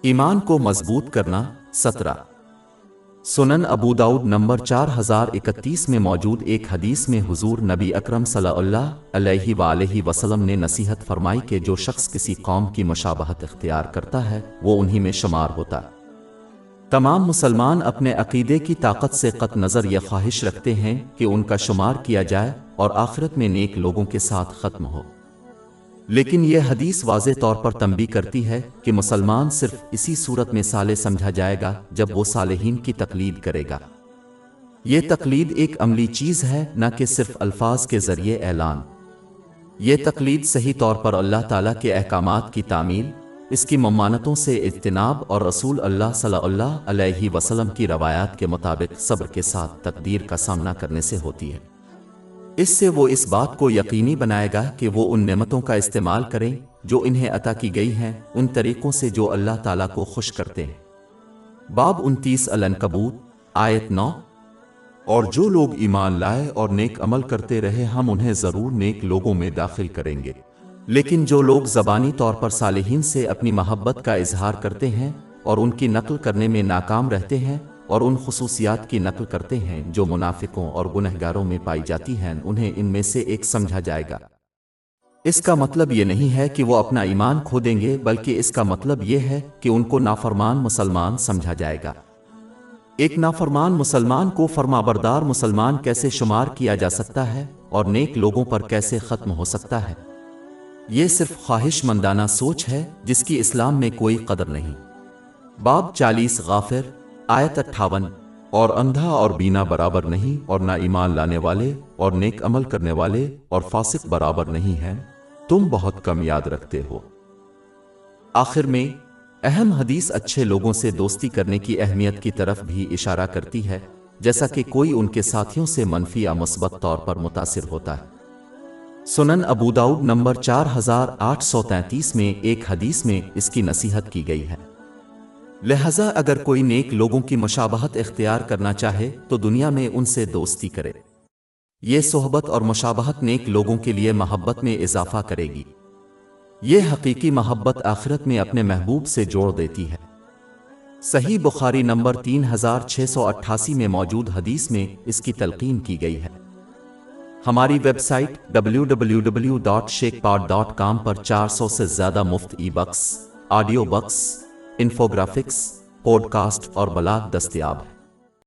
ایمان کو مضبوط کرنا 17 سنن ابو داؤد نمبر 4031 میں موجود ایک حدیث میں حضور نبی اکرم صلی اللہ علیہ وآلہ وسلم نے نصیحت فرمائی کہ جو شخص کسی قوم کی مشابہت اختیار کرتا ہے وہ انہی میں شمار ہوتا ہے۔ تمام مسلمان اپنے عقیدے کی طاقت سے قطع نظر یہ خواہش رکھتے ہیں کہ ان کا شمار کیا جائے اور آخرت میں نیک لوگوں کے ساتھ ختم ہو، لیکن یہ حدیث واضح طور پر تنبیہ کرتی ہے کہ مسلمان صرف اسی صورت میں صالح سمجھا جائے گا جب وہ صالحین کی تقلید کرے گا۔ یہ تقلید ایک عملی چیز ہے، نہ کہ صرف الفاظ کے ذریعے اعلان۔ یہ تقلید صحیح طور پر اللہ تعالیٰ کے احکامات کی تعمیل، اس کی ممانتوں سے اجتناب اور رسول اللہ صلی اللہ علیہ وسلم کی روایات کے مطابق صبر کے ساتھ تقدیر کا سامنا کرنے سے ہوتی ہے۔ اس سے وہ اس بات کو یقینی بنائے گا کہ وہ ان نعمتوں کا استعمال کریں جو انہیں عطا کی گئی ہیں ان طریقوں سے جو اللہ تعالیٰ کو خوش کرتے ہیں۔ باب 29 العنکبوت آیت 9۔ اور جو لوگ ایمان لائے اور نیک عمل کرتے رہے ہم انہیں ضرور نیک لوگوں میں داخل کریں گے، لیکن جو لوگ زبانی طور پر صالحین سے اپنی محبت کا اظہار کرتے ہیں اور ان کی نقل کرنے میں ناکام رہتے ہیں اور ان خصوصیات کی نقل کرتے ہیں جو منافقوں اور گنہگاروں میں پائی جاتی ہیں انہیں ان میں سے ایک سمجھا جائے گا۔ اس کا مطلب یہ نہیں ہے کہ وہ اپنا ایمان کھو دیں گے، بلکہ اس کا مطلب یہ ہے کہ ان کو نافرمان مسلمان سمجھا جائے گا۔ ایک نافرمان مسلمان کو فرمانبردار مسلمان کیسے شمار کیا جا سکتا ہے اور نیک لوگوں پر کیسے ختم ہو سکتا ہے؟ یہ صرف خواہش مندانہ سوچ ہے جس کی اسلام میں کوئی قدر نہیں۔ باب 40 غافر آیت 58۔ اور اندھا اور بینا برابر نہیں، اور نہ ایمان لانے والے اور نیک عمل کرنے والے اور فاسق برابر نہیں ہیں، تم بہت کم یاد رکھتے ہو۔ آخر میں اہم حدیث اچھے لوگوں سے دوستی کرنے کی اہمیت کی طرف بھی اشارہ کرتی ہے، جیسا کہ کوئی ان کے ساتھیوں سے منفی یا مثبت طور پر متاثر ہوتا ہے۔ سنن ابو داؤد نمبر 4833 میں ایک حدیث میں اس کی نصیحت کی گئی ہے۔ لہذا اگر کوئی نیک لوگوں کی مشابہت اختیار کرنا چاہے تو دنیا میں ان سے دوستی کرے۔ یہ صحبت اور مشابہت نیک لوگوں کے لیے محبت میں اضافہ کرے گی۔ یہ حقیقی محبت آخرت میں اپنے محبوب سے جوڑ دیتی ہے۔ صحیح بخاری نمبر 3688 میں موجود حدیث میں اس کی تلقین کی گئی ہے۔ ہماری ویب سائٹ www.sheikhpod.com پر 400 سے زیادہ مفت e books, audio books, infographics, podcast اور بلاگ دستیاب ہے۔